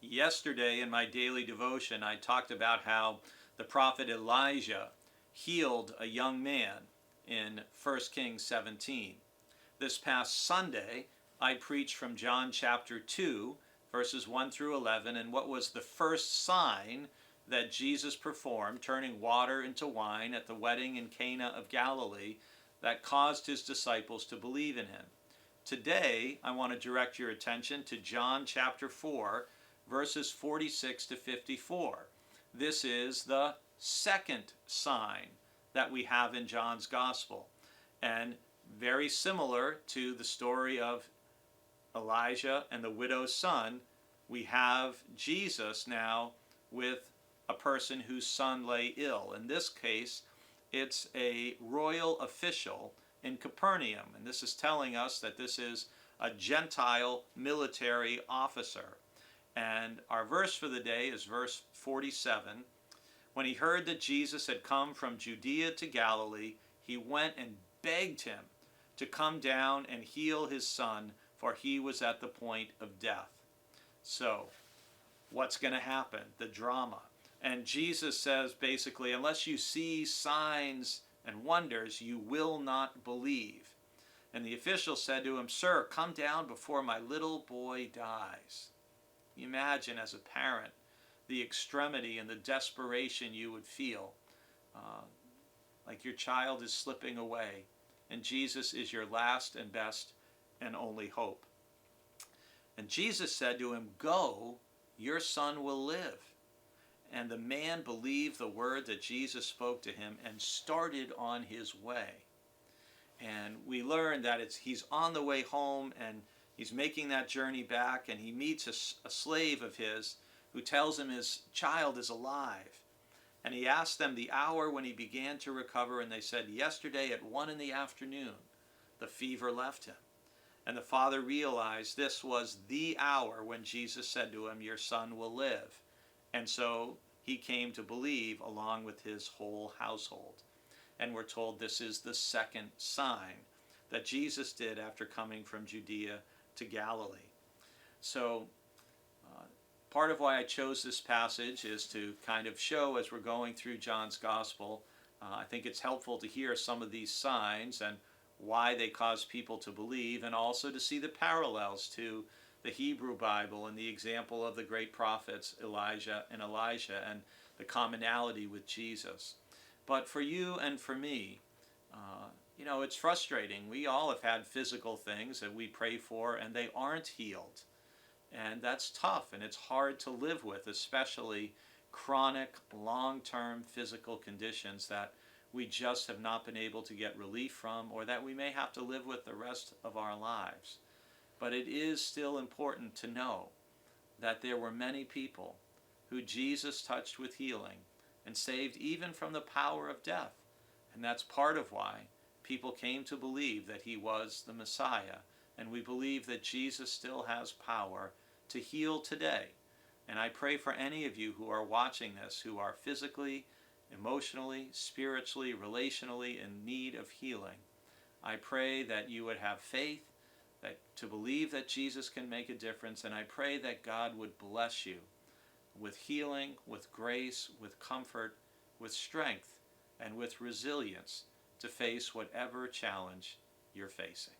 Yesterday in my daily devotion, I talked about how the prophet Elijah healed a young man in 1 Kings 17. This past Sunday, I preached from John chapter 2, verses 1 through 11, and what was the first sign that Jesus performed, turning water into wine at the wedding in Cana of Galilee, that caused his disciples to believe in him. Today, I want to direct your attention to John chapter 4, verses 46 to 54. This is the second sign that we have in John's Gospel, and very similar to the story of Elijah and the widow's son, we have Jesus now with a person whose son lay ill. In this case, it's a royal official in Capernaum, and this is telling us that this is a Gentile military officer. And our verse for the day is verse 47. When he heard that Jesus had come from Judea to Galilee, he went and begged him to come down and heal his son, for he was at the point of death. So, what's going to happen? The drama. And Jesus says basically, unless you see signs and wonders, you will not believe. And the official said to him, "Sir, come down before my little boy dies." You imagine as a parent the extremity and the desperation you would feel, like your child is slipping away, and Jesus is your last and best and only hope. And Jesus said to him, "Go, your son will live." And the man believed the word that Jesus spoke to him and started on his way. And we learn that he's on the way home, and he's making that journey back, and he meets a slave of his who tells him his child is alive. And he asked them the hour when he began to recover, and they said, "Yesterday at 1 p.m, the fever left him." And the father realized this was the hour when Jesus said to him, "Your son will live." And so he came to believe along with his whole household. And we're told this is the second sign that Jesus did after coming from Judea to Galilee. So part of why I chose this passage is to kind of show, as we're going through John's Gospel, I think it's helpful to hear some of these signs and why they cause people to believe, and also to see the parallels to the Hebrew Bible and the example of the great prophets Elijah and Elisha and the commonality with Jesus. But for you and for me, it's frustrating. We all have had physical things that we pray for and they aren't healed. And that's tough, and it's hard to live with, especially chronic, long-term physical conditions that we just have not been able to get relief from, or that we may have to live with the rest of our lives. But it is still important to know that there were many people who Jesus touched with healing and saved even from the power of death. And that's part of why people came to believe that he was the Messiah. And we believe that Jesus still has power to heal today. And I pray for any of you who are watching this, who are physically, emotionally, spiritually, relationally in need of healing. I pray that you would have faith, to believe that Jesus can make a difference, and I pray that God would bless you with healing, with grace, with comfort, with strength, and with resilience to face whatever challenge you're facing.